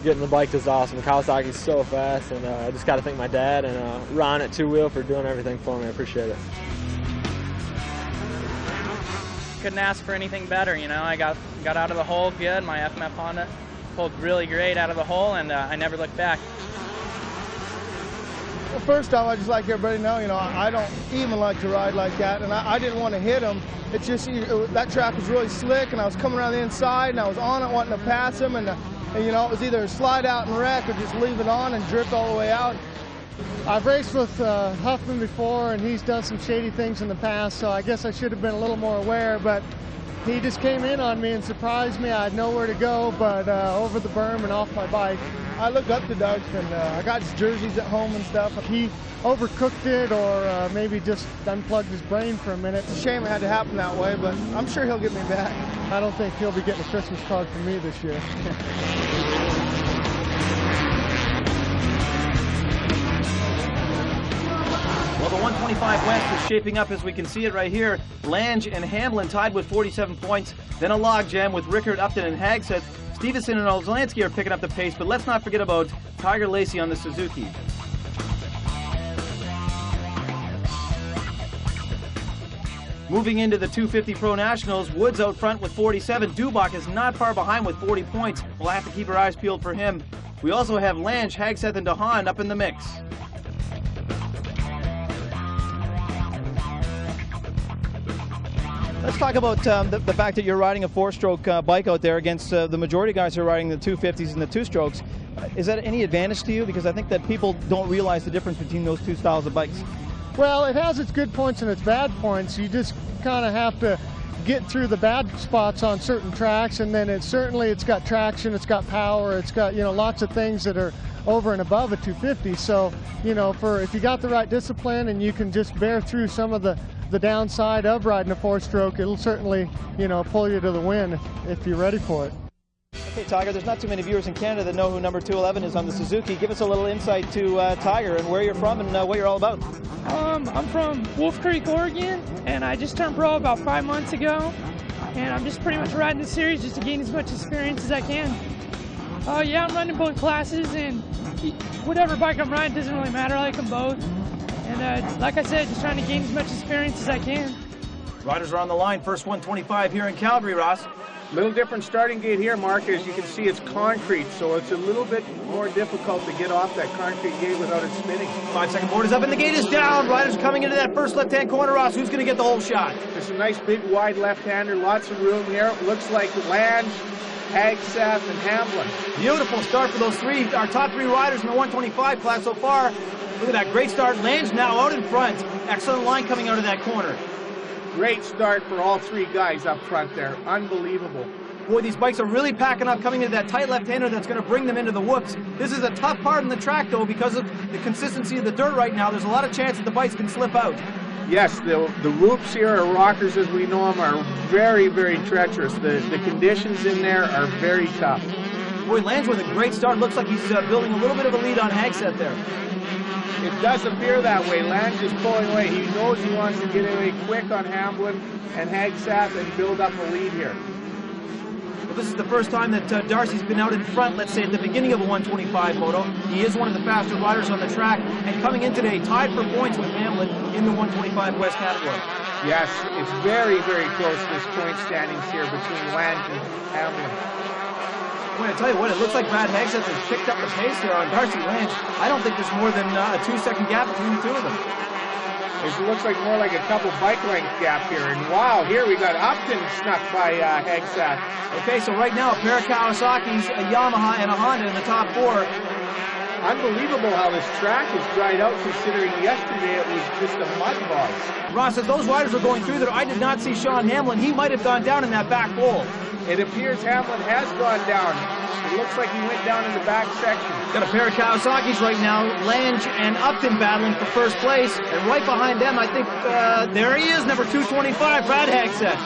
getting the bike is awesome. Kawasaki's so fast, and I just got to thank my dad and Ron at Two Wheel for doing everything for me. I appreciate it. Couldn't ask for anything better, you know. I got out of the hole good. My FMF Honda pulled really great out of the hole, and I never looked back. Well, first off, I just like everybody to know, you know, I don't even like to ride like that, and I didn't want to hit him. It's just that track was really slick, and I was coming around the inside, and I was on it wanting to pass him, and you know, it was either slide out and wreck or just leave it on and drift all the way out. I've raced with Huffman before, and he's done some shady things in the past, so I guess I should have been a little more aware, but he just came in on me and surprised me. I had nowhere to go but over the berm and off my bike. I looked up to Doug, and I got his jerseys at home and stuff. He overcooked it or maybe just unplugged his brain for a minute. It's a shame it had to happen that way, but I'm sure he'll get me back. I don't think he'll be getting a Christmas card from me this year. Well, the 125 West is shaping up as we can see it right here. Lange and Hamlin tied with 47 points. Then a logjam with Rickard, Upton, and Hagseth. Stevenson and Olzansky are picking up the pace, but let's not forget about Tiger Lacey on the Suzuki. Moving into the 250 Pro Nationals, Woods out front with 47. Dubach is not far behind with 40 points. We'll have to keep our eyes peeled for him. We also have Lange, Hagseth, and DeHaan up in the mix. Let's talk about the fact that you're riding a four-stroke bike out there against the majority of guys who are riding the 250s and the two-strokes. Is that any advantage to you? Because I think that people don't realize the difference between those two styles of bikes. Well, it has its good points and its bad points. You just kind of have to get through the bad spots on certain tracks, and then it's got traction, it's got power, it's got, you know, lots of things that are over and above a 250. So, you know, if you got the right discipline and you can just bear through some of the downside of riding a four-stroke, it'll certainly, you know, pull you to the win if you're ready for it. Okay, Tiger, there's not too many viewers in Canada that know who number 211 is on the Suzuki. Give us a little insight to Tiger and where you're from and what you're all about. I'm from Wolf Creek, Oregon, and I just turned pro about 5 months ago, and I'm just pretty much riding the series just to gain as much experience as I can. Yeah, I'm running both classes, and whatever bike I'm riding doesn't really matter. I like them both. And like I said, just trying to gain as much experience as I can. Riders are on the line. First 125 here in Calgary, Ross. A little different starting gate here, Mark. As you can see, it's concrete, so it's a little bit more difficult to get off that concrete gate without it spinning. 5-second board is up and the gate is down. Riders coming into that first left-hand corner, Ross. Who's going to get the whole shot? There's a nice big wide left-hander, lots of room here. It looks like Lange, Hagseth, and Hamlin. Beautiful start for those three, our top three riders in the 125 class so far. Look at that great start. Lange now out in front. Excellent line coming out of that corner. Great start for all three guys up front there. Unbelievable. Boy, these bikes are really packing up coming into that tight left-hander that's going to bring them into the whoops. This is a tough part in the track, though, because of the consistency of the dirt right now. There's a lot of chance that the bikes can slip out. Yes, the whoops here, or rockers as we know them, are very, very treacherous. The conditions in there are very tough. Boy, Lange with a great start. Looks like he's building a little bit of a lead on Hagseth there. It does appear that way. Lange is pulling away. He knows he wants to get away quick on Hamlin and Hagseth and build up a lead here. Well, this is the first time that Darcy's been out in front, let's say, at the beginning of a 125 moto. He is one of the faster riders on the track, and coming in today, tied for points with Hamlin in the 125 West category. Yes, it's very, very close, this point standings here between Lange and Hamlin. I'm going to tell you what, it looks like Brad Hagseth has picked up the pace here on Darcy Lange. I don't think there's more than a 2-second gap between the two of them. It looks like more like a couple bike length gap here. And wow, here we got Upton snuck by Hagseth. Okay, so right now a pair of Kawasaki's, a Yamaha, and a Honda in the top four. Unbelievable how this track is dried out, considering yesterday it was just a mud bog. Ross, as those riders were going through there, I did not see Sean Hamlin. He might have gone down in that back hole. It appears Hamlin has gone down. It looks like he went down in the back section. Got a pair of Kawasaki's right now, Lange and Upton battling for first place. And right behind them, I think, there he is, number 225, Brad Hagseth.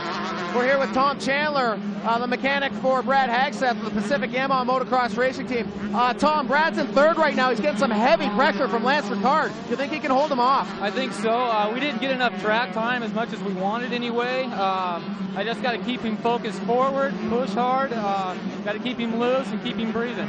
We're here with Tom Chandler, the mechanic for Brad Hagseth of the Pacific Yamaha Motocross Racing Team. Tom, Brad's in third right now. He's getting some heavy pressure from Lance Ricard. Do you think he can hold him off? I think so. We didn't get enough track time as much as we wanted anyway. I just got to keep him focused forward, push hard, got to keep him loose and keep him breathing.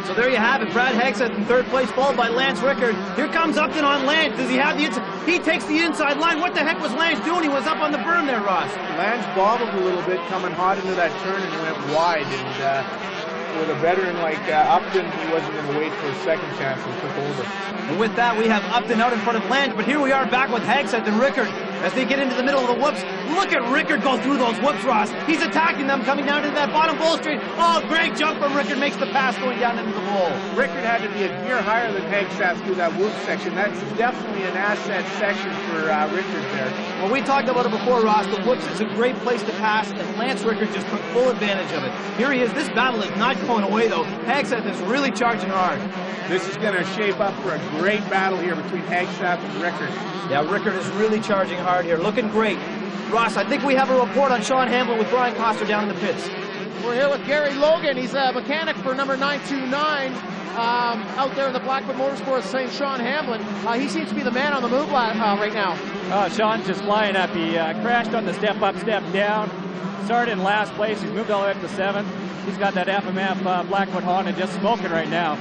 So there you have it. Brad Hagseth in third place, followed by Lance Rickard. Here comes Upton on Lance. Does he have the inside? He takes the inside line. What the heck was Lance doing? He was up on the berm there, Ross. Lance bobbled a little bit coming hot into that turn and went wide. And with a veteran like Upton, he wasn't going to wait for a second chance and took over. And with that, we have Upton out in front of Lance. But here we are back with Hagseth and Rickard as they get into the middle of the whoops. Look at Rickard go through those whoops, Ross. He's attacking them, coming down into that bottom bowl straight. Oh, great jump from Rickard, makes the pass going down into the bowl. Rickard had to be a gear higher than Hagseth through that whoop section. That's definitely an asset section for Rickard there. Well, we talked about it before, Ross. The whoops is a great place to pass, and Lance Rickard just took full advantage of it. Here he is. This battle is not going away, though. Hagseth is really charging hard. This is going to shape up for a great battle here between Hagseth and Rickard. Yeah, Rickard is really charging hard here, looking great. Ross, I think we have a report on Sean Hamlin with Brian Coster down in the pits. We're here with Gary Logan. He's a mechanic for number 929 out there in the Blackwood Motorsports, St. Sean Hamlin. He seems to be the man on the move right now. Sean's just flying up. He crashed on the step up, step down. Started in last place. He's moved all the way up to 7th. He's got that FMF Blackwood Honda just smoking right now.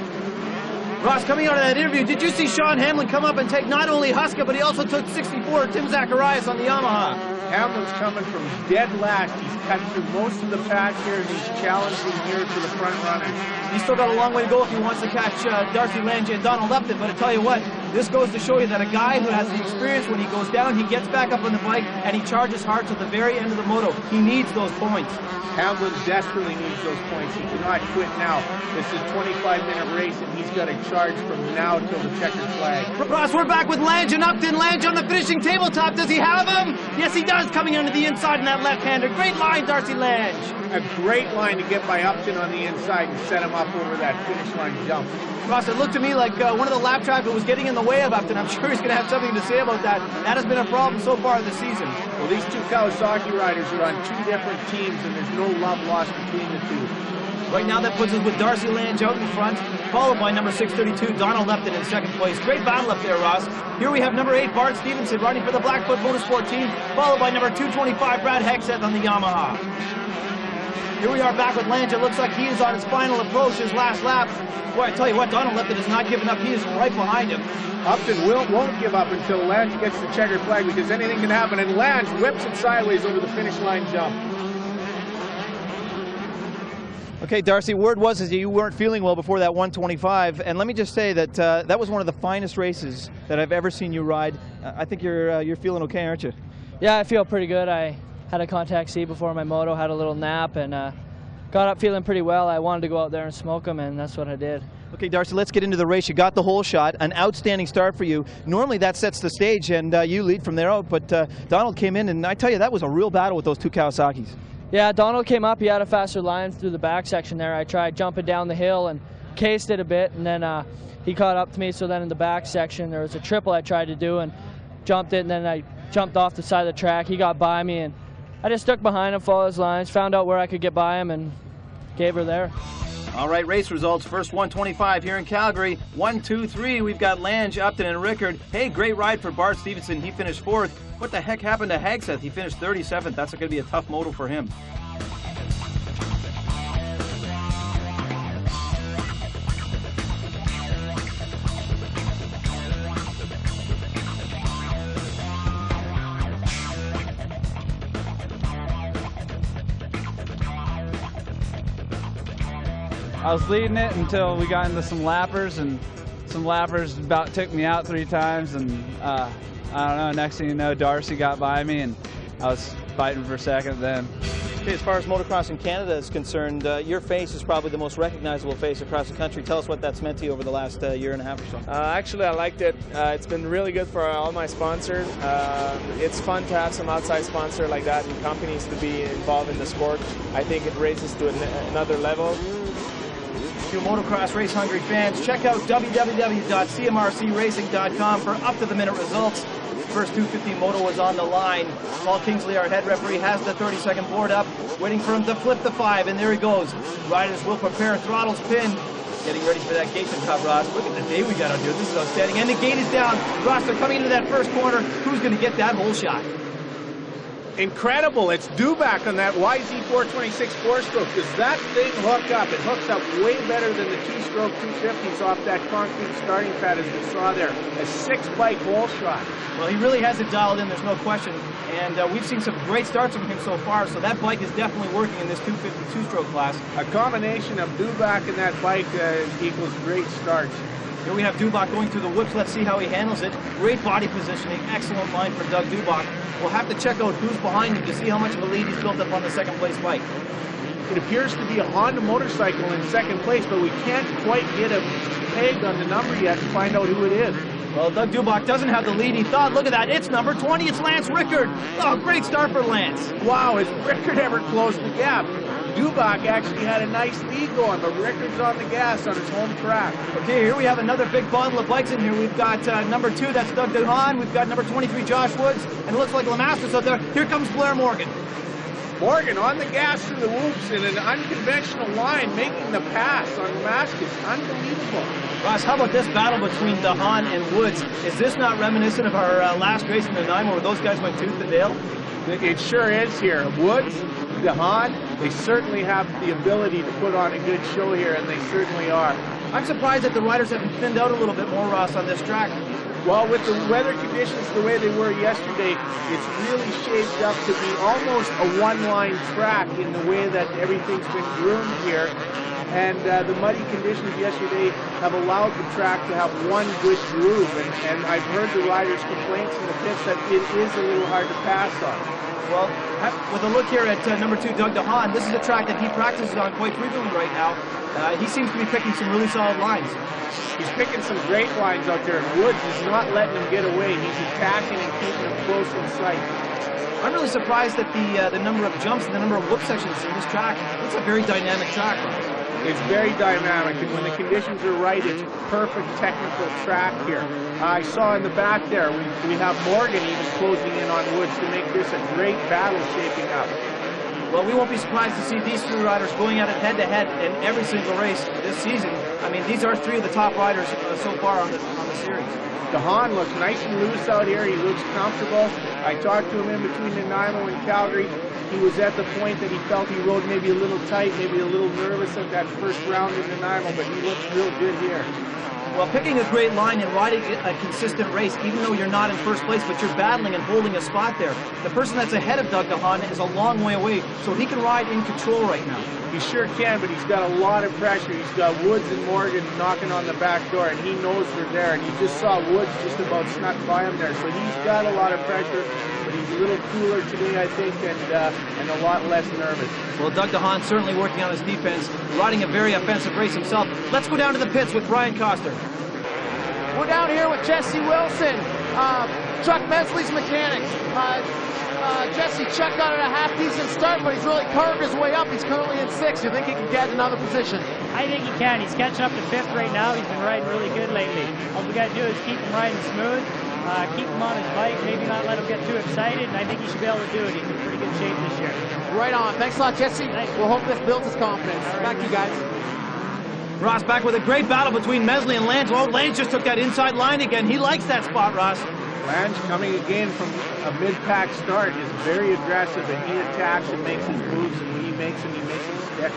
Ross, coming out of that interview, did you see Sean Hamlin come up and take not only Huska, but he also took 64 Tim Zacharias on the Yamaha? Hamlin's coming from dead last. He's cut through most of the pack here, and he's challenging here for the front runners. He's still got a long way to go if he wants to catch Darcy Lange and Donald Upton, but I tell you what, this goes to show you that a guy who has the experience, when he goes down, he gets back up on the bike, and he charges hard to the very end of the moto. He needs those points. Hamlin desperately needs those points. He cannot quit now. This is a 25-minute race, and he's got to charge from now till the checkered flag. Ross, we're back with Lange and Upton. Lange on the finishing tabletop. Does he have him? Yes, he does, coming into the inside in that left-hander. Great line, Darcy Lange. A great line to get by Upton on the inside and set him up over that finish line jump. Ross, it looked to me like one of the lap traffic was getting in the way of Upton. I'm sure he's going to have something to say about that. That has been a problem so far this season. Well, these two Kawasaki riders are on two different teams, and there's no love lost between the two. Right now, that puts us with Darcy Lange out in front, followed by number 632, Donald Upton in second place. Great battle up there, Ross. Here we have number 8, Bart Stevenson, riding for the Blackfoot Motorsport team, followed by number 225, Brad Hagseth on the Yamaha. Here we are back with Lange. It looks like he is on his final approach, his last lap. Boy, I tell you what, Donald Upton has not given up. He is right behind him. Upton won't give up until Lange gets the checkered flag, because anything can happen, and Lange whips it sideways over the finish line jump. Okay, Darcy, word was that you weren't feeling well before that 125, and let me just say that that was one of the finest races that I've ever seen you ride. I think you're feeling okay, aren't you? Yeah, I feel pretty good. I had a contact seat before my moto, had a little nap, and got up feeling pretty well. I wanted to go out there and smoke them, and that's what I did. Okay, Darcy, let's get into the race. You got the whole shot, an outstanding start for you. Normally that sets the stage, and you lead from there out, but Donald came in, and I tell you, that was a real battle with those two Kawasaki's. Yeah, Donald came up. He had a faster line through the back section there. I tried jumping down the hill and cased it a bit, and then he caught up to me. So then in the back section, there was a triple I tried to do and jumped it, and then I jumped off the side of the track. He got by me, and I just stuck behind him, followed his lines, found out where I could get by him, and gave her there. All right, race results. First 125 here in Calgary. 1, 2, 3. We've got Lange, Upton, and Rickard. Hey, great ride for Bart Stevenson. He finished 4th. What the heck happened to Hagseth? He finished 37th. That's going to be a tough moto for him. I was leading it until we got into some lappers, and some lappers about took me out 3 times, and I don't know, next thing you know, Darcy got by me, and I was fighting for second then. Okay, as far as motocross in Canada is concerned, your face is probably the most recognizable face across the country. Tell us what that's meant to you over the last year and a half or so. Actually, I liked it. It's been really good for all my sponsors. It's fun to have some outside sponsor like that and companies to be involved in the sport. I think it raises to another level. To motocross race-hungry fans, check out www.cmrcracing.com for up-to-the-minute results. First 250 moto was on the line. Paul Kingsley, our head referee, has the 30-second board up, waiting for him to flip the 5, and there he goes. Riders will prepare, throttles pinned. Getting ready for that gate to cut, Ross. Look at the day we got out here. This is outstanding. And the gate is down. Ross, they're coming into that first corner. Who's going to get that hole shot? Incredible. It's Dubac on that YZ426 4-stroke. Does that thing hook up? It hooks up way better than the 2-stroke 250s off that concrete starting pad as we saw there. A 6-bike hole shot. Well, he really has it dialed in, there's no question. And we've seen some great starts from him so far, so that bike is definitely working in this 250 2-stroke class. A combination of Dubac and that bike equals great starts. Here we have Dubac going through the whoops. Let's see how he handles it. Great body positioning, excellent line for Doug Dubac. We'll have to check out who's behind him to see how much of a lead he's built up on the second place bike. It appears to be a Honda motorcycle in second place, but we can't quite get a peg on the number yet to find out who it is. Well, Doug Dubac doesn't have the lead he thought. Look at that, it's number 20, it's Lance Rickard. Oh, great start for Lance. Wow, has Rickard ever closed the gap? Dubac actually had a nice lead going, but Rickard's on the gas on his home track. Okay, here we have another big bundle of bikes in here. We've got number 2, that's Doug DeHaan. We've got number 23, Josh Woods. And it looks like Lemaster's out there. Here comes Blair Morgan. Morgan on the gas through the whoops in an unconventional line, making the pass on Lemaster. Unbelievable. Ross, how about this battle between DeHaan and Woods? Is this not reminiscent of our last race in the Nanaimo where those guys went tooth and nail? It sure is here. Woods, DeHaan, they certainly have the ability to put on a good show here, and they certainly are. I'm surprised that the riders haven't thinned out a little bit more, Ross, on this track. Well, with the weather conditions the way they were yesterday, it's really shaped up to be almost a one-line track in the way that everything's been groomed here. And the muddy conditions yesterday have allowed the track to have one good groove. And I've heard the riders' complaints in the pits that it is a little hard to pass on. Well, with a look here at number 2, Doug DeHaan, this is a track that he practices on quite frequently right now. He seems to be picking some really solid lines. He's picking some great lines out there, and Woods is not letting him get away. He's attacking and keeping him close in sight. I'm really surprised that the number of jumps and the number of whoop sections in this track, it's a very dynamic track. It's very dynamic, and when the conditions are right, it's perfect technical track here. I saw in the back there, we have Morgan even closing in on Woods to make this a great battle shaping up. Well, we won't be surprised to see these 3 riders going at it head-to-head in every single race this season. I mean, these are 3 of the top riders so far on the series. DeHaan looks nice and loose out here. He looks comfortable. I talked to him in between Nanaimo and Calgary. He was at the point that he felt he rode maybe a little tight, maybe a little nervous at that first round in Nanaimo, but he looks real good here. Well, picking a great line and riding a consistent race, even though you're not in first place, but you're battling and holding a spot there. The person that's ahead of Doug DeHaan is a long way away, so he can ride in control right now. He sure can, but he's got a lot of pressure. He's got Woods and Morgan knocking on the back door, and he knows they're there. And you just saw Woods just about snuck by him there, so he's got a lot of pressure, but he's a little cooler today, I think, and a lot less nervous. Well, Doug DeHaan certainly working on his defense, riding a very offensive race himself. Let's go down to the pits with Brian Coster. We're down here with Jesse Wilson, Chuck Mesley's mechanic. Jesse, Chuck got at a half-decent start, but he's really carved his way up. He's currently in 6th. You think he can get another position? I think he can. He's catching up to 5th right now. He's been riding really good lately. All we got to do is keep him riding smooth, keep him on his bike, maybe not let him get too excited, and I think he should be able to do it. He's in pretty good shape this year. Right on. Thanks a lot, Jesse. We'll hope this builds his confidence. Back to you guys. Ross back with a great battle between Mesley and Lange. Oh, Lange just took that inside line again. He likes that spot, Ross. Lange coming again from a mid-pack start is very aggressive, and he attacks and makes his moves, and when he makes them stick.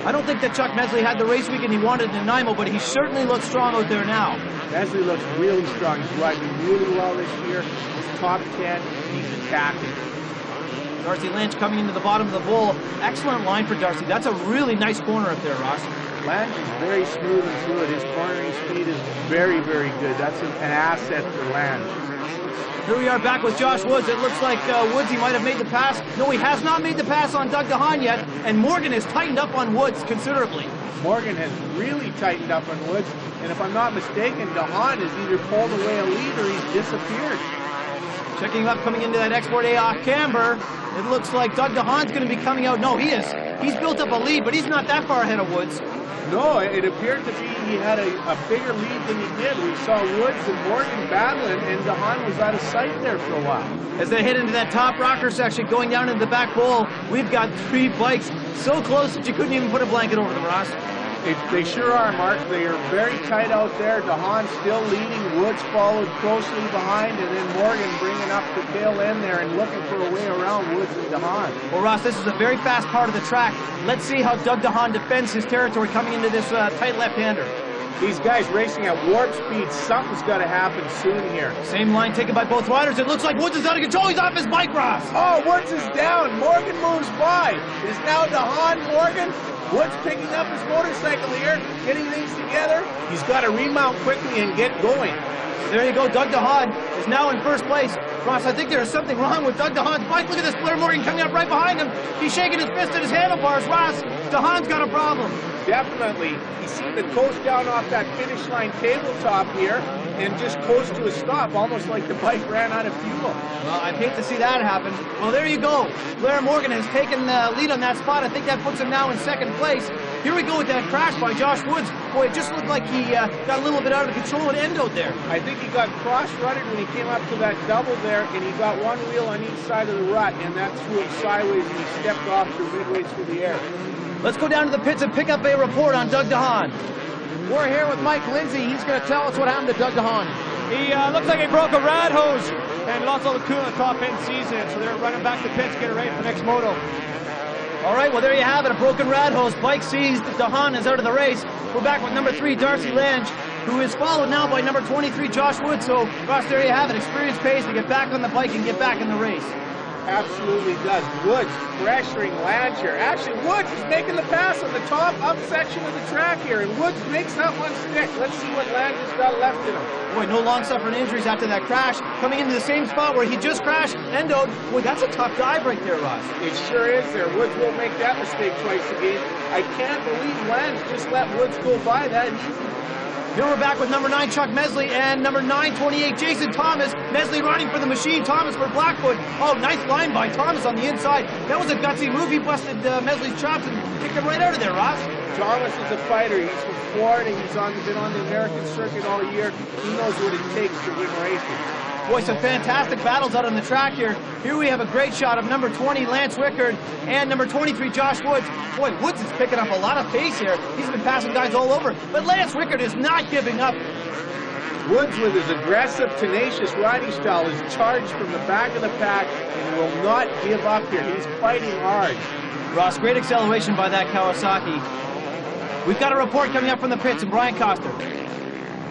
I don't think that Chuck Mesley had the race weekend he wanted in Nanaimo, but he certainly looks strong out there now. Mesley looks really strong. He's riding really well this year. He's top 10. He's attacking. Darcy Lange coming into the bottom of the bowl. Excellent line for Darcy. That's a really nice corner up there, Ross. Lange is very smooth and fluid. His cornering speed is very, very good. That's an asset for Lange. Here we are back with Josh Woods. It looks like Woods, he might have made the pass. No, he has not made the pass on Doug DeHaan yet, and Morgan has tightened up on Woods considerably. Morgan has really tightened up on Woods, and if I'm not mistaken, DeHaan has either pulled away a lead or he's disappeared. Checking up, coming into that export A off camber. It looks like Doug DeHaan's going to be coming out. No, he is. He's built up a lead, but he's not that far ahead of Woods. No, it appeared to be he had a bigger lead than he did. We saw Woods and Morgan battling, and DeHaan was out of sight there for a while. As they head into that top rocker section, going down into the back bowl, we've got 3 bikes so close that you couldn't even put a blanket over them, Ross. They sure are, Mark. They are very tight out there. DeHaan still leading. Woods followed closely behind, and then Morgan bringing up the tail end there and looking for a way around Woods and DeHaan. Well, Ross, this is a very fast part of the track. Let's see how Doug DeHaan defends his territory coming into this tight left-hander. These guys racing at warp speed. Something's got to happen soon here. Same line taken by both riders. It looks like Woods is out of control. He's off his bike, Ross. Oh, Woods is down. Morgan moves by. Is now DeHaan Morgan. Woods picking up his motorcycle here, getting things together. He's got to remount quickly and get going. There you go. Doug DeHaan is now in first place. Ross, I think there's something wrong with Doug DeHaan's bike. Look at this Blair Morgan coming up right behind him. He's shaking his fist at his handlebars. Ross, DeHaan's got a problem. Definitely. He seemed to coast down off that finish line tabletop here and just coast to a stop, almost like the bike ran out of fuel. Well, I'd hate to see that happen. Well, there you go. Blair Morgan has taken the lead on that spot. I think that puts him now in second place. Here we go with that crash by Josh Woods. Boy, it just looked like he got a little bit out of control and endoed there. I think he got cross-rutted when he came up to that double there, and he got one wheel on each side of the rut, and that threw him sideways, and he stepped off midway through the air. Let's go down to the pits and pick up a report on Doug DeHaan. We're here with Mike Lindsay. He's going to tell us what happened to Doug DeHaan. He looks like he broke a rad hose and lost all the coolant top end season, so they're running back to pits, getting ready for the next moto. All right, well, there you have it, a broken rad hose. Bike seized, DeHaan is out of the race. We're back with number 3, Darcy Lange, who is followed now by number 23, Josh Woods. So, Ross, there you have it. Experience pays to get back on the bike and get back in the race. Absolutely does. Woods pressuring Lange here. Actually, Woods is making the pass on the top up section of the track here, and Woods makes that one stick. Let's see what Lange has got left in him. Boy, no long-suffering injuries after that crash. Coming into the same spot where he just crashed, endoed. Boy, that's a tough dive right there, Ross. It sure is there. Woods won't make that mistake twice again. I can't believe Lange just let Woods go by that easy. Here we're back with number 9, Chuck Mesley, and number 9, 28, Jason Thomas. Mesley running for the machine, Thomas for Blackfoot. Oh, nice line by Thomas on the inside. That was a gutsy move. He busted Mesley's chops and kicked him right out of there, Ross. Thomas is a fighter. He's from Florida. He's been on the American circuit all year. He knows what it takes to win races. Boy, some fantastic battles out on the track here. Here we have a great shot of number 20, Lance Wickard, and number 23, Josh Woods. Boy, Woods is picking up a lot of pace here. He's been passing guys all over, but Lance Wickard is not giving up. Woods, with his aggressive, tenacious riding style, is charged from the back of the pack and will not give up here. He's fighting hard. Ross, great acceleration by that Kawasaki. We've got a report coming up from the pits, and Brian Coster.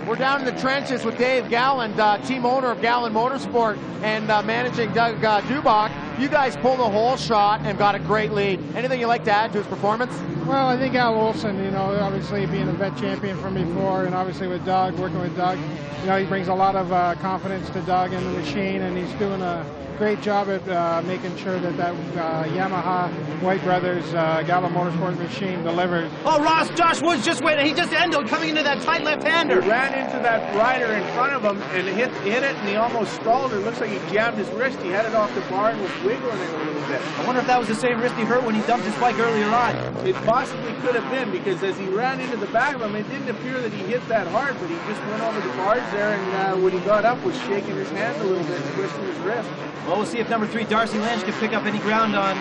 We're down in the trenches with Dave Galland, team owner of Galland Motorsport, and managing Doug Dubach. You guys pulled a whole shot and got a great lead. Anything you'd like to add to his performance? Well, I think Al Olson, you know, obviously being a vet champion from before, and obviously with Doug, working with Doug, you know, he brings a lot of confidence to Doug and the machine, and he's doing a great job at making sure that Yamaha White Brothers Gallo Motorsport machine delivers. Oh, Ross, Josh Woods just waited. He just ended coming into that tight left-hander. He ran into that rider in front of him and hit it, and he almost stalled. It looks like he jammed his wrist. He had it off the bar and was wiggling it a little bit. I wonder if that was the same wrist he hurt when he dumped his bike earlier on. It possibly could have been, because as he ran into the back of him, it didn't appear that he hit that hard, but he just went over the bars there, and when he got up, was shaking his hand a little bit, twisting his wrist. Well, we'll see if number 3, Darcy Lange, can pick up any ground on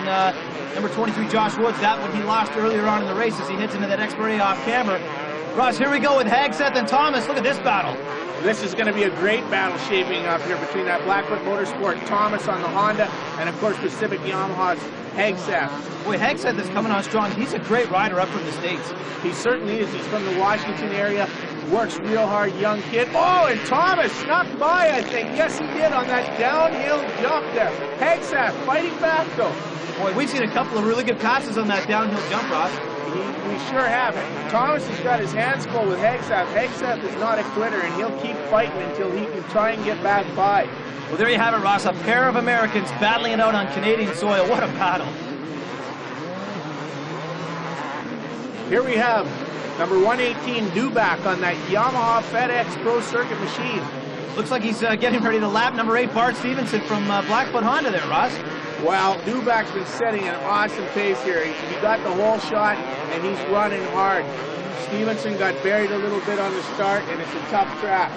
number 23, Josh Woods. That one he lost earlier on in the race as he hits into that expert A off camera. Ross, here we go with Hagseth and Thomas. Look at this battle. This is going to be a great battle shaping up here between that Blackfoot Motorsport Thomas on the Honda and, of course, Pacific Yamaha's Hagseth. Boy, Hagseth is coming on strong. He's a great rider up from the States. He certainly is. He's from the Washington area. Works real hard, young kid. Oh, and Thomas snuck by, I think. Yes, he did on that downhill jump there. Hagseth fighting back, though. Boy, we've seen a couple of really good passes on that downhill jump, Ross. We sure have it. Thomas has got his hands full with Hagseth. Hagseth is not a quitter, and he'll keep fighting until he can try and get back by. Well, there you have it, Ross. A pair of Americans battling it out on Canadian soil. What a battle. Here we have number 118, Dubach, on that Yamaha FedEx Pro Circuit machine. Looks like he's getting ready to lap number 8, Bart Stevenson from Blackfoot Honda there, Ross. Well, Dubak's been setting an awesome pace here. He got the whole shot, and he's running hard. Stevenson got buried a little bit on the start, and it's a tough track.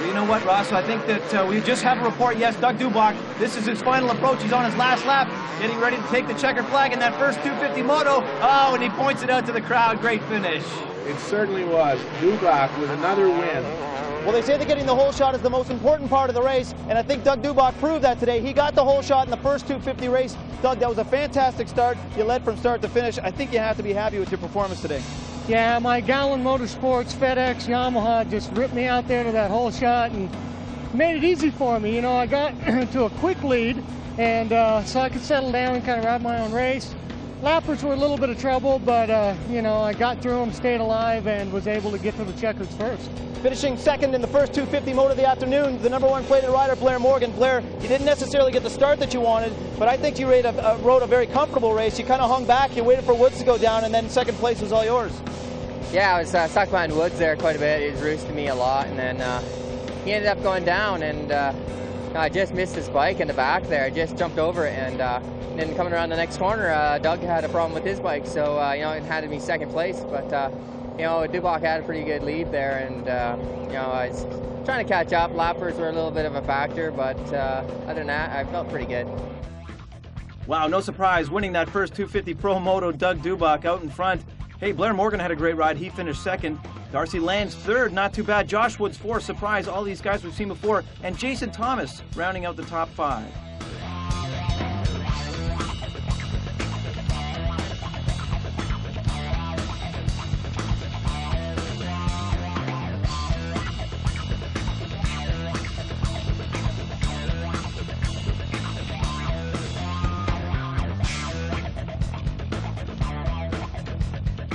Well, you know what, Ross? I think that we just have a report. Yes, Doug Dubak, this is his final approach. He's on his last lap, getting ready to take the checkered flag in that first 250 moto. Oh, and he points it out to the crowd. Great finish. It certainly was. Dubak with another win. Well, they say that getting the whole shot is the most important part of the race, and I think Doug Dubak proved that today. He got the whole shot in the first 250 race. Doug, that was a fantastic start. You led from start to finish. I think you have to be happy with your performance today. Yeah, my Gowan Motorsports FedEx Yamaha just ripped me out there to that whole shot and made it easy for me. You know, I got to a quick lead, and so I could settle down and kind of ride my own race. Lappers were a little bit of trouble, but you know, I got through them, stayed alive, and was able to get to the checkers first. Finishing second in the first 250 moto of the afternoon, the #1 plated rider, Blair Morgan. Blair, you didn't necessarily get the start that you wanted, but I think you rode a very comfortable race. You kind of hung back, you waited for Woods to go down, and then second place was all yours. Yeah, I was stuck behind Woods there quite a bit. He was roosting me a lot, and then he ended up going down, and I just missed his bike in the back there. I just jumped over it, and then coming around the next corner, Doug had a problem with his bike, so you know, it had me second place, but you know, Dubak had a pretty good lead there, and you know, I was trying to catch up. Lappers were a little bit of a factor, but other than that, I felt pretty good. Wow, no surprise, winning that first 250 Pro Moto, Doug Dubak out in front. Hey, Blair Morgan had a great ride. He finished second. Darcy Lange third, not too bad. Josh Woods fourth, surprise. All these guys we've seen before. And Jason Thomas rounding out the top 5.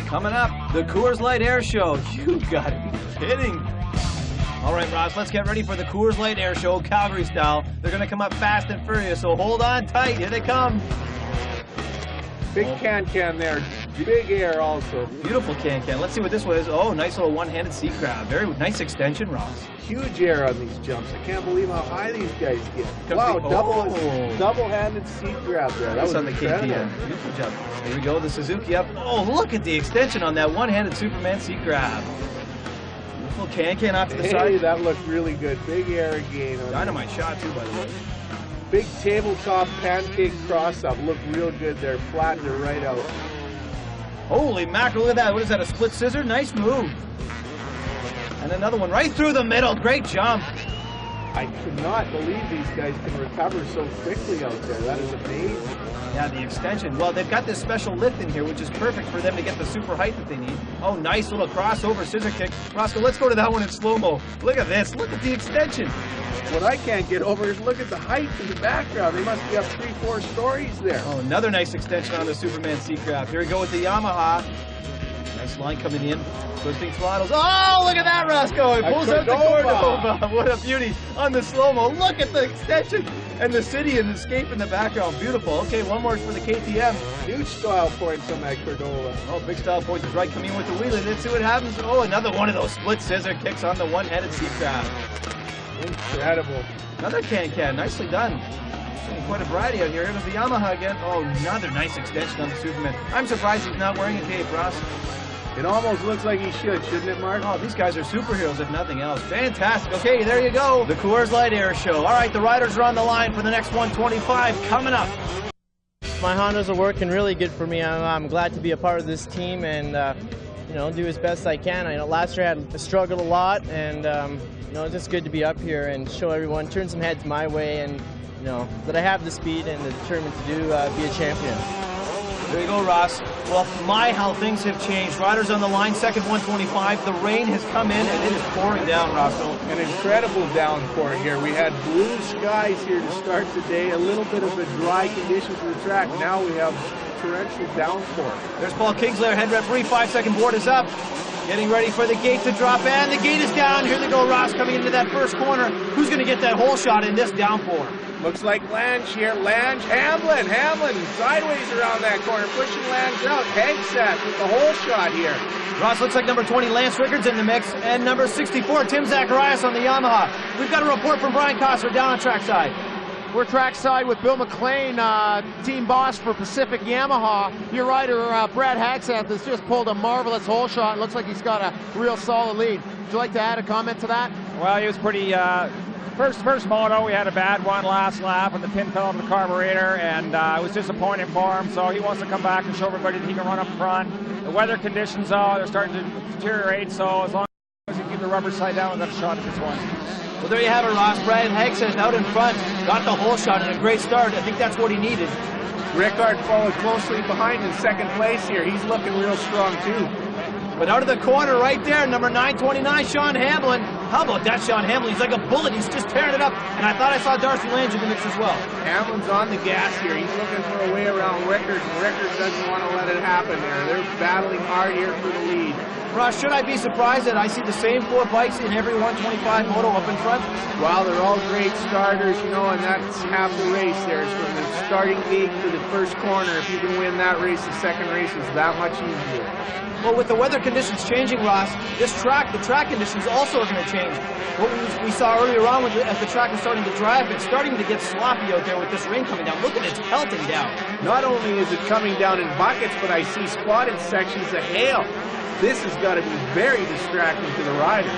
Coming up, the Coors Light Air Show. You gotta be kidding. All right, Ross, let's get ready for the Coors Light Air Show, Calgary style. They're gonna come up fast and furious, so hold on tight. Here they come. Big can there. Big air also. Beautiful can. Let's see what this one is. Oh, nice little one-handed seat grab. Very nice extension, Ross. Huge air on these jumps. I can't believe how high these guys get. Wow, double-handed seat grab there. That was on the KTM. Beautiful jump. Here we go, the Suzuki up. Oh, look at the extension on that one-handed Superman seat grab. Beautiful can off to the side. Hey, that looked really good. Big air again. Dynamite shot, too, by the way. Big tabletop pancake cross-up. Looked real good there. Flattened it right out. Holy mackerel, look at that. What is that, a split scissor? Nice move. And another one right through the middle. Great jump. I cannot believe these guys can recover so quickly out there. That is amazing. Yeah, the extension. Well, they've got this special lift in here, which is perfect for them to get the super height that they need. Oh, nice little crossover scissor kick. Roscoe, let's go to that one in slow-mo. Look at this. Look at the extension. What I can't get over is look at the height in the background. They must be up 3-4 stories there. Oh, another nice extension on the Superman seat grab. Here we go with the Yamaha. Nice line coming in. Twisting throttles. Oh, look at that, Roscoe. It pulls out the Cordova. What a beauty on the slow-mo. Look at the extension and the city and the escape in the background. Beautiful. Okay, one more for the KTM. Huge style points on that Cordova. Oh, big style points is right coming in with the wheelie. Let's see what happens. Oh, another one of those split scissor kicks on the one-headed seat grab. Incredible. Another can. Nicely done. Quite a variety out here. Here goes the Yamaha again. Oh, another nice extension on the Superman. I'm surprised he's not wearing a cape, Ross. It almost looks like he should, shouldn't it, Mark? Oh, these guys are superheroes, if nothing else. Fantastic. Okay, there you go. The Coors Light Air Show. All right, the riders are on the line for the next 125 coming up. My Hondas are working really good for me. I'm glad to be a part of this team and you know, do as best I can. I know last year I had struggled a lot, and you know, it's just good to be up here and show everyone, turn some heads my way, and you know that I have the speed and the determined to do be a champion. There you go, Ross. Well, my, how things have changed. Riders on the line, second 125. The rain has come in, and it is pouring down, Roscoe. An incredible downpour here. We had blue skies here to start the day, a little bit of a dry condition for the track. Now we have torrential downpour. There's Paul Kingsler, head referee. 5-second board is up. Getting ready for the gate to drop, and the gate is down. Here they go, Ross, coming into that first corner. Who's going to get that hole shot in this downpour? Looks like Lange here. Lange, Hamlin sideways around that corner, pushing Lange out. Hegseth with the whole shot here. Ross, looks like number 20, Lance Rickard's in the mix, and number 64, Tim Zacharias on the Yamaha. We've got a report from Brian Costner down on trackside. We're trackside with Bill McLean, team boss for Pacific Yamaha. Your rider, Brad Hegseth, has just pulled a marvelous hole shot. It looks like he's got a real solid lead. Would you like to add a comment to that? Well, he was pretty, first moto, we had a bad one last lap, and the pin fell on the carburetor, and it was disappointing for him, so he wants to come back and show everybody that he can run up front. The weather conditions, they're starting to deteriorate, so as long as you keep the rubber side down, we've got a shot at this one. Well, there you have it, Ross. Brian Hegseth out in front, got the hole shot and a great start. I think that's what he needed. Rickard followed closely behind in second place here. He's looking real strong, too. But out of the corner right there, number 929, Sean Hamlin. How about that, Sean Hamlin? He's like a bullet. He's just tearing it up. And I thought I saw Darcy Lange in the mix as well. Hamlin's on the gas here. He's looking for a way around Rickard, and Rickard doesn't want to let it happen there. They're battling hard here for the lead. Ross, should I be surprised that I see the same 4 bikes in every 125 moto up in front? Well, they're all great starters, you know, and that's half the race there. It's from the starting gate to the first corner. If you can win that race, the second race is that much easier. Well, with the weather conditions changing, Ross, the track conditions also are going to change. What we saw earlier on as the track was starting to dry up, it's starting to get sloppy out there with this rain coming down. Look at it, it's pelting down. Not only is it coming down in buckets, but I see spotted sections of hail. This has got to be very distracting to the riders.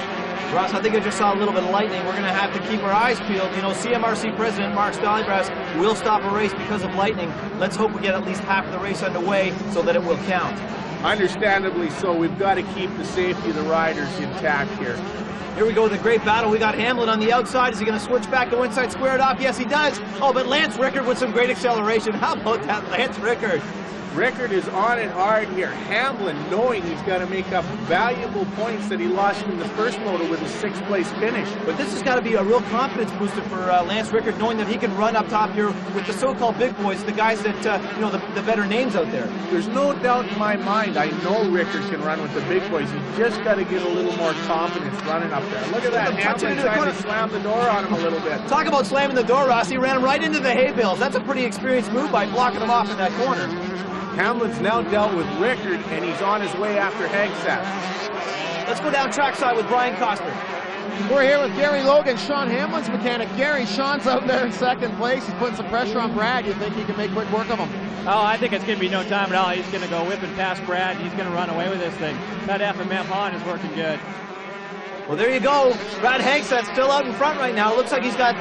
Ross, I think I just saw a little bit of lightning. We're going to have to keep our eyes peeled. You know, CMRC President Mark Stalibras will stop a race because of lightning. Let's hope we get at least half of the race underway so that it will count. Understandably so. We've got to keep the safety of the riders intact here. Here we go with a great battle. We got Hamlin on the outside. Is he going to switch back to inside, square it off? Yes, he does. Oh, but Lance Rickard with some great acceleration. How about that, Lance Rickard? Rickard is on it hard here. Hamlin, knowing he's got to make up valuable points that he lost in the first moto with a 6th place finish. But this has got to be a real confidence booster for Lance Rickard, knowing that he can run up top here with the so-called big boys, the guys that, you know, the better names out there. There's no doubt in my mind, I know Rickard can run with the big boys. He's just got to get a little more confidence running up there. Look at that. Hamlin trying to slam the door on him a little bit. Talk about slamming the door, Ross. He ran him right into the hay bales. That's a pretty experienced move by blocking him off in that corner. Hamlin's now dealt with Rickard, and he's on his way after Hegseth. Let's go down trackside with Brian Costner. We're here with Gary Logan, Sean Hamlin's mechanic. Gary, Sean's out there in second place. He's putting some pressure on Brad. You think he can make quick work of him? Oh, I think it's going to be no time at all. He's going to go whipping past Brad. He's going to run away with this thing. That FMF Honda is working good. Well, there you go. Brad Hegseth's still out in front right now. Looks like he's got,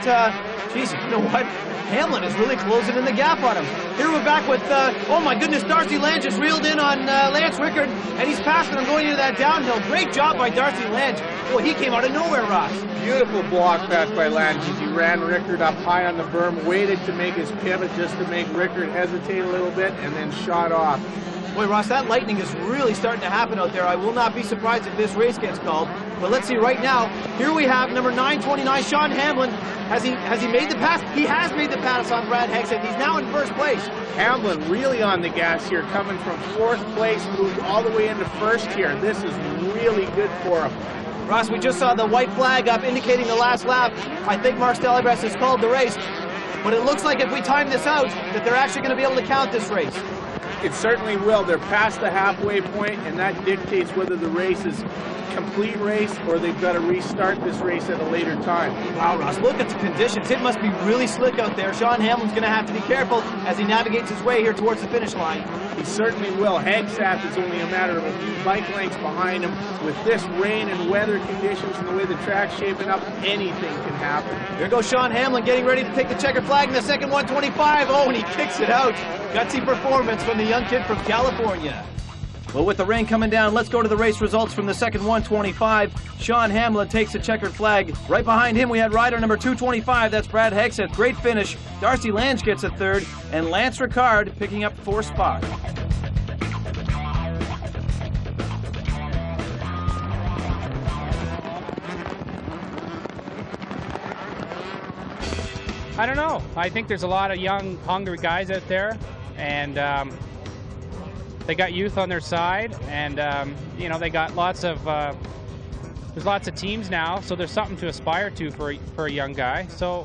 geez, you know what? Hamlin is really closing in the gap on him. Here we're back with, oh my goodness, Darcy Lange just reeled in on Lance Rickard, and he's passing him going into that downhill. Great job by Darcy Lange. Boy, he came out of nowhere, Ross. Beautiful block pass by Lange. He ran Rickard up high on the berm, waited to make his pivot just to make Rickard hesitate a little bit, and then shot off. Boy, Ross, that lightning is really starting to happen out there. I will not be surprised if this race gets called. But let's see right now. Here we have number 929, Sean Hamlin. Has he made the pass? He has made the pass on Brad Hegseth. He's now in first place. Hamlin really on the gas here, coming from 4th place, moved all the way into 1st here. This is really good for him. Ross, we just saw the white flag up indicating the last lap. I think Mark Stalibras has called the race. But it looks like if we time this out, that they're actually going to be able to count this race. It certainly will. They're past the halfway point, and that dictates whether the race is complete race or they've got to restart this race at a later time. Wow, Ross, look at the conditions. It must be really slick out there. Sean Hamlin's going to have to be careful as he navigates his way here towards the finish line. He certainly will. Hegseth is only a matter of a few bike lengths behind him. With this rain and weather conditions and the way the track's shaping up, anything can happen. Here goes Sean Hamlin getting ready to take the checkered flag in the second 125. Oh, and he kicks it out. Gutsy performance from the young kid from California. Well, with the rain coming down, let's go to the race results from the second 125. Sean Hamlin takes the checkered flag. Right behind him, we had rider number 225. That's Brad Hegseth. Great finish. Darcy Lange gets a 3rd, and Lance Rickard picking up 4th spot. I don't know. I think there's a lot of young, hungry guys out there, and they got youth on their side, and you know, they got lots of there's lots of teams now, so there's something to aspire to for a young guy. So,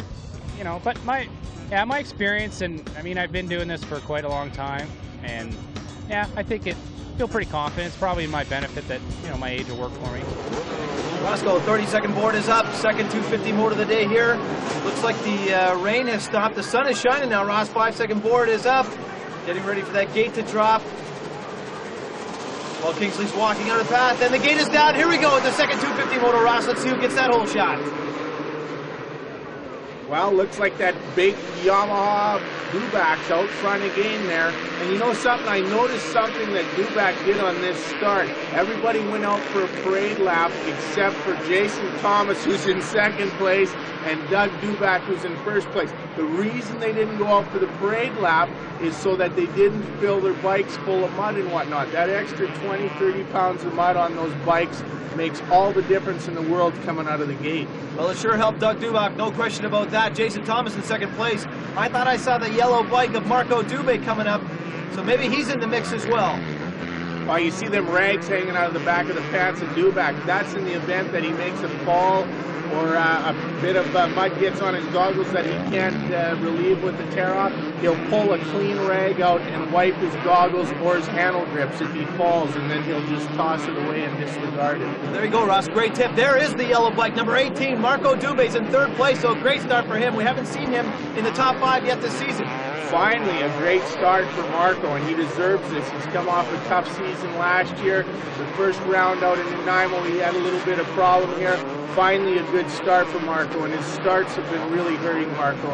you know, but Yeah, my experience, and I mean, I've been doing this for quite a long time, and yeah, I think feel pretty confident. It's probably in my benefit that, you know, my age will work for me. Roscoe, 30-second board is up. Second 250 mode of the day here. Looks like the rain has stopped. The sun is shining now. Ross, 5-second board is up. Getting ready for that gate to drop. While Kingsley's walking out of the path, and the gate is down. Here we go with the second 250 motor, Ross. Let's see who gets that whole shot. Well, looks like that big Yamaha Dubak's out front again there. And you know something? I noticed something that Dubak did on this start. Everybody went out for a parade lap except for Jason Thomas, who's in second place, and Doug Dubak, who's in first place. The reason they didn't go out for the parade lap is so that they didn't fill their bikes full of mud and whatnot. That extra 20, 30 pounds of mud on those bikes makes all the difference in the world coming out of the gate. Well, it sure helped Doug Dubak, no question about that. Jason Thomas in second place. I thought I saw the yellow bike of Marco Dubé coming up, so maybe he's in the mix as well. Well, you see them rags hanging out of the back of the pants of Dubak. That's in the event that he makes a fall or a bit of mud gets on his goggles that he can't relieve with the tear-off. He'll pull a clean rag out and wipe his goggles or his handle grips if he falls, and then he'll just toss it away and disregard it. Well, there you go, Ross. Great tip. There is the yellow bike, number 18. Marco Dubé's in third place, so great start for him. We haven't seen him in the top 5 yet this season. Finally, a great start for Marco, and he deserves this. He's come off a tough season last year. The first round out in Nanaimo, he had a little bit of problem here. Finally, a good start for Marco, and his starts have been really hurting Marco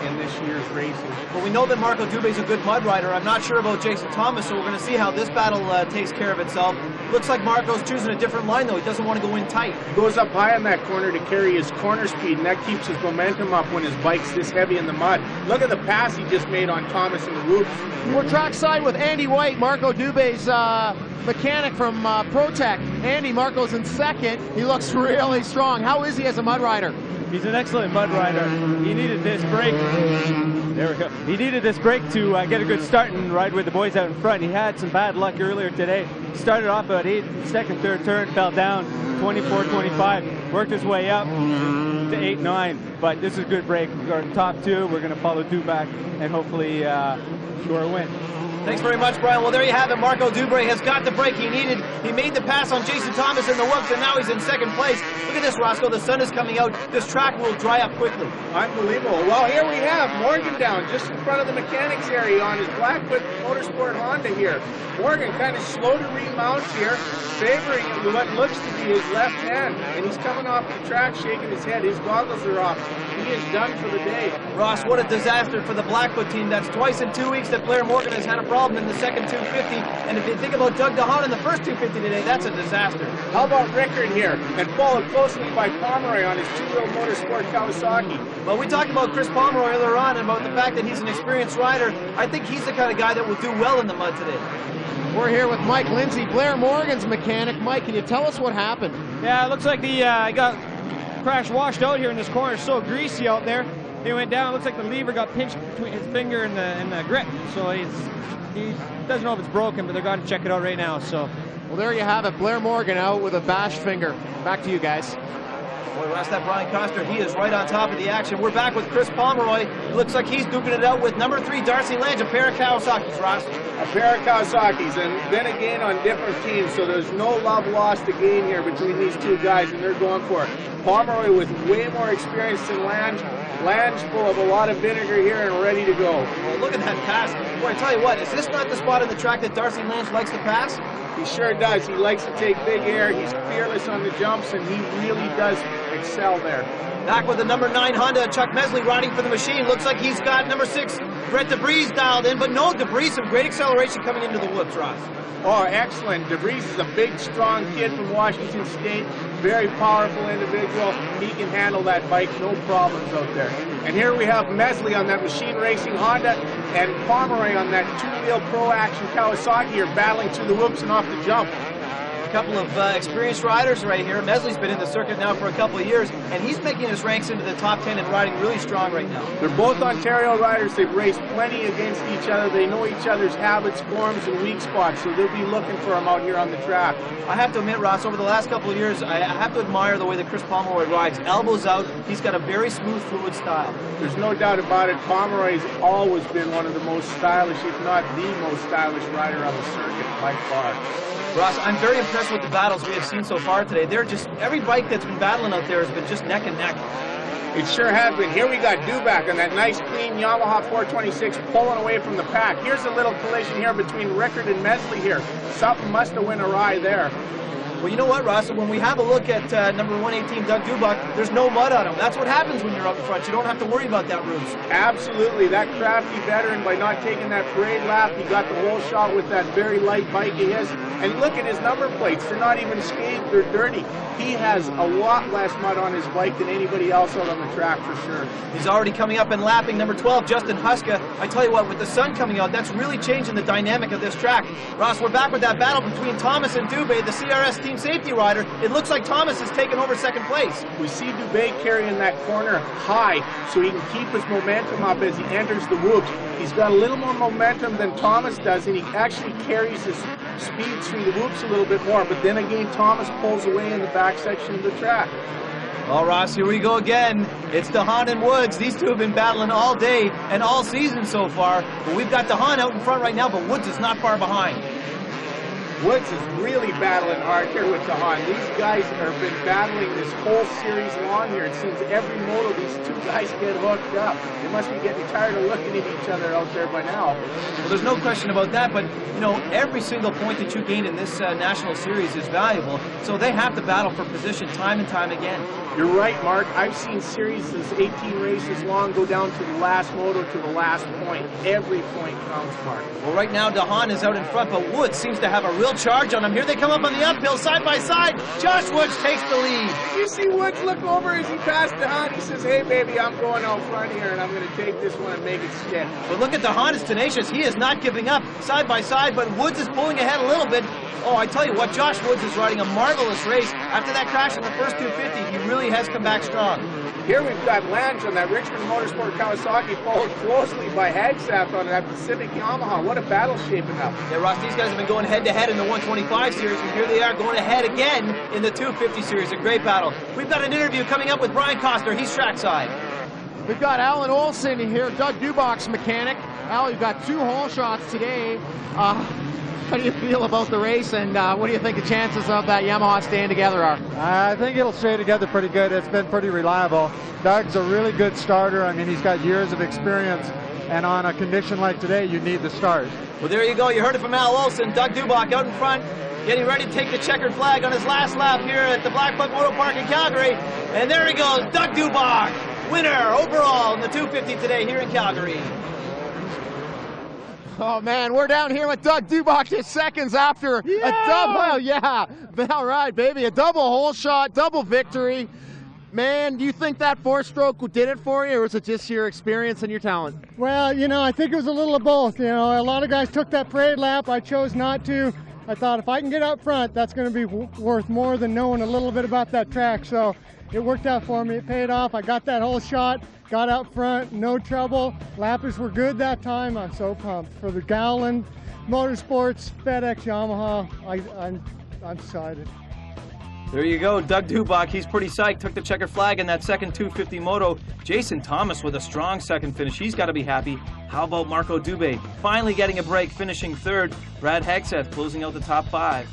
in this year's racing. Well, we know that Marco Dubé's a good mud rider. I'm not sure about Jason Thomas, so we're going to see how this battle takes care of itself. Looks like Marco's choosing a different line, though. He doesn't want to go in tight. He goes up high on that corner to carry his corner speed, and that keeps his momentum up when his bike's this heavy in the mud. Look at the pass he just made on Thomas in the whoops. We're trackside with Andy White, Marco Dubé's mechanic from ProTech. Andy, Marco's in second. He looks really strong. How is he as a mud rider? He's an excellent mud rider. He needed this break. There we go. He needed this break to get a good start and ride with the boys out in front. He had some bad luck earlier today. Started off about 8th, third turn, fell down 24, 25, worked his way up to 8, 9. But this is a good break. We're going top 2. We're going to follow Dubak and hopefully score a win. Thanks very much, Brian. Well, there you have it. Marco Dubé has got the break he needed. He made the pass on Jason Thomas in the whoops, and now he's in second place. Look at this, Roscoe. The sun is coming out. This track will dry up quickly. Unbelievable. Well, here we have Morgan down just in front of the mechanics area on his Blackfoot Motorsport Honda here. Morgan kind of slow to remount here, favoring what looks to be his left hand, and he's coming off the track shaking his head. His goggles are off. He is done for the day. Ross, what a disaster for the Blackfoot team. That's twice in 2 weeks that Blair Morgan has had a problem in the second 250. And if you think about Doug DeHaan in the first 250 today, that's a disaster. How about Rickard here? And followed closely by Pomeroy on his two-wheel motorsport Kawasaki. Well, we talked about Chris Pomeroy earlier on and about the fact that he's an experienced rider. I think he's the kind of guy that will do well in the mud today. We're here with Mike Lindsay, Blair Morgan's mechanic. Mike, can you tell us what happened? Yeah, it looks like the got crash washed out here in this corner. It's so greasy out there. He went down. It looks like the lever got pinched between his finger and the grip. So he doesn't know if it's broken, but they're going to check it out right now. So, well, there you have it. Blair Morgan out with a bashed finger. Back to you guys. Boy, Ross, that Brian Coster, he is right on top of the action. We're back with Chris Pomeroy. It looks like he's duking it out with number 3, Darcy Lange, a pair of Kawasaki's, Ross. A pair of Kawasaki's, and then again on different teams, so there's no love lost again here between these two guys, and they're going for it. Pomeroy with way more experience than Lange. Lange full of a lot of vinegar here and ready to go. Well, look at that pass. Boy, I tell you what, is this not the spot on the track that Darcy Lange likes to pass? He sure does. He likes to take big air. He's fearless on the jumps, and he really does excel there. Back with the number 9 Honda, Chuck Mesley riding for the machine. Looks like he's got number 6, Brett DeVries dialed in, but no DeVries, some great acceleration coming into the whoops, Ross. Oh, excellent. DeVries is a big, strong kid from Washington State. Very powerful individual. He can handle that bike, no problems out there. And here we have Mesley on that Machine Racing Honda and Pomeroy on that two-wheel Pro Action Kawasaki are battling through the whoops and off the jump. A couple of experienced riders right here. Mesley's been in the circuit now for a couple of years, and he's making his ranks into the top 10 and riding really strong right now. They're both Ontario riders. They've raced plenty against each other. They know each other's habits, forms, and weak spots, so they'll be looking for them out here on the track. I have to admit, Ross, over the last couple of years, I have to admire the way that Chris Pomeroy rides. Elbows out. He's got a very smooth, fluid style. There's no doubt about it. Pomeroy's always been one of the most stylish, if not the most stylish rider on the circuit by far. Ross, I'm very impressed with the battles we have seen so far today. They're just, every bike that's been battling out there has been just neck and neck. It sure has been. Here we got Dubak on that nice, clean Yamaha 426 pulling away from the pack. Here's a little collision here between Rickard and Mesley here. Something must have went awry there. Well, you know what, Ross? When we have a look at number 118, Doug Dubak, there's no mud on him. That's what happens when you're up front. You don't have to worry about that, Bruce. Absolutely. That crafty veteran, by not taking that parade lap, he got the whole shot with that very light bike of his. And look at his number plates. They're not even scathed or dirty. He has a lot less mud on his bike than anybody else out on the track for sure. He's already coming up and lapping number 12, Justin Huska. I tell you what, with the sun coming out, that's really changing the dynamic of this track. Ross, we're back with that battle between Thomas and Dubé, the CRS team safety rider. It looks like Thomas has taken over second place. We see Dubé carrying that corner high so he can keep his momentum up as he enters the whoops. He's got a little more momentum than Thomas does, and he actually carries his speed through the whoops a little bit more, but then again Thomas pulls away in the back section of the track. Well, Ross, here we go again. It's DeHaan and Woods. These two have been battling all day and all season so far, but we've got DeHaan out in front right now, but Woods is not far behind. Woods is really battling hard here with DeHaan. These guys have been battling this whole series long here. It seems every moto these two guys get hooked up. They must be getting tired of looking at each other out there by now. Well, there's no question about that, but you know, every single point that you gain in this national series is valuable, so they have to battle for position time and time again. You're right, Mark. I've seen series that's 18 races long go down to the last moto, to the last point. Every point counts, Mark. Well, right now DeHaan is out in front, but Woods seems to have a real charge on him. Here they come up on the uphill side by side. Josh Woods takes the lead. You see Woods look over as he passed DeHaan. He says, hey baby, I'm going out front here and I'm going to take this one and make it stick. But look at DeHaan, is tenacious. He is not giving up side by side, but Woods is pulling ahead a little bit. Oh, I tell you what, Josh Woods is riding a marvelous race. After that crash in the first 250, he really has come back strong. Here we've got Lange on that Richmond Motorsport Kawasaki, followed closely by Hagsaft on that Pacific Yamaha. What a battle shaping up. Yeah, Ross, these guys have been going head-to-head in the 125 series, and here they are going ahead again in the 250 series. A great battle. We've got an interview coming up with Brian Costner. He's trackside. We've got Alan Olson here, Doug Dubak's mechanic. Al, you've got 2 hole shots today. How do you feel about the race, and what do you think the chances of that Yamaha staying together are? I think it'll stay together pretty good. It's been pretty reliable. Doug's a really good starter. I mean, he's got years of experience, and on a condition like today, you need the start. Well, there you go. You heard it from Al Olson. Doug Dubak out in front, getting ready to take the checkered flag on his last lap here at the Blackbuck Moto Park in Calgary. And there he goes, Doug Dubak, winner overall in the 250 today here in Calgary. Oh man, we're down here with Doug Dubak just seconds after a double. Yeah, all right, baby, a double hole shot, double victory. Man, do you think that 4-stroke did it for you, or was it just your experience and your talent? Well, you know, I think it was a little of both. You know, a lot of guys took that parade lap. I chose not to. I thought if I can get up front, that's going to be worth more than knowing a little bit about that track. So it worked out for me. It paid off. I got that whole shot, got out front, no trouble. Lappers were good that time. I'm so pumped. For the Gowland Motorsports FedEx Yamaha, I'm excited. There you go, Doug Dubak. He's pretty psyched. Took the checker flag in that second 250 moto. Jason Thomas with a strong second finish. He's got to be happy. How about Marco Dubé? Finally getting a break, finishing third. Brad Hagsath closing out the top 5.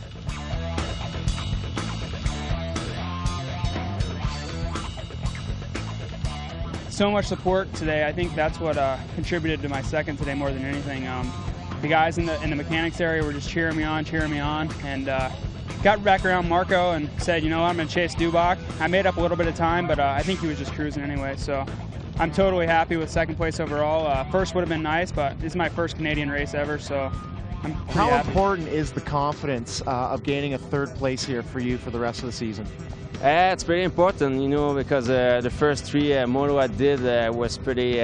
So much support today. I think that's what contributed to my second today more than anything. The guys in the mechanics area were just cheering me on, and got back around Marco and said, you know, I'm going to chase Dubak. I made up a little bit of time, but I think he was just cruising anyway. So I'm totally happy with second place overall. First would have been nice, but this is my first Canadian race ever, so I'm pretty How happy. important is the confidence of gaining a 3rd place here for you for the rest of the season? It's pretty important, you know, because the first 3 moto I did was pretty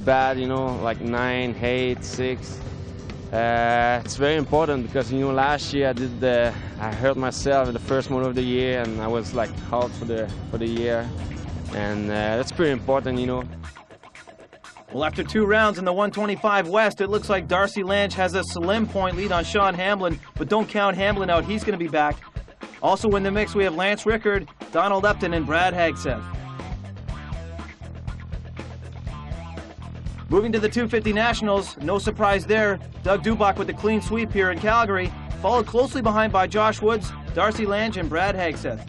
bad, you know, like 9, 8, 6. it's very important because last year I hurt myself in the first moto of the year, and I was like out for the year, and that's pretty important, Well, after 2 rounds in the 125 West, it looks like Darcy Lange has a slim point lead on Sean Hamblin, but don't count Hamblin out. He's going to be back. Also in the mix, we have Lance Rickard, Donald Upton, and Brad Hagseth. Moving to the 250 Nationals, no surprise there. Doug Dubach with the clean sweep here in Calgary, followed closely behind by Josh Woods, Darcy Lange, and Brad Hagseth.